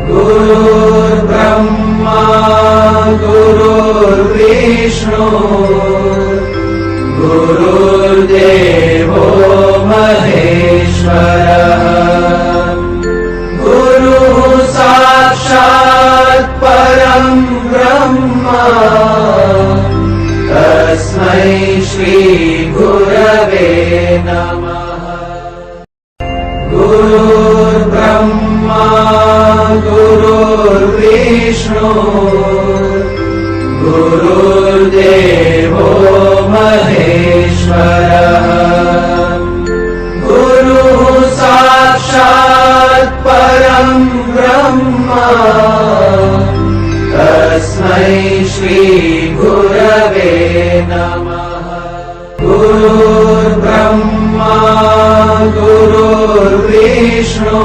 गुरुर्ब्रह्मा गुरुर्विष्णु गुरुर्देवो महेश्वरः गुरुः साक्षात् परं ब्रह्म तस्मै श्री गुरवे नमः। गुरुर्ब्रह्मा गुरुर्विष्णु गुरुर्देवो महेश्वरः गुरुः साक्षात् परं ब्रह्म तस्मै श्री गुरवे नमः। गुरुर्ब्रह्मा गुरुर्विष्णु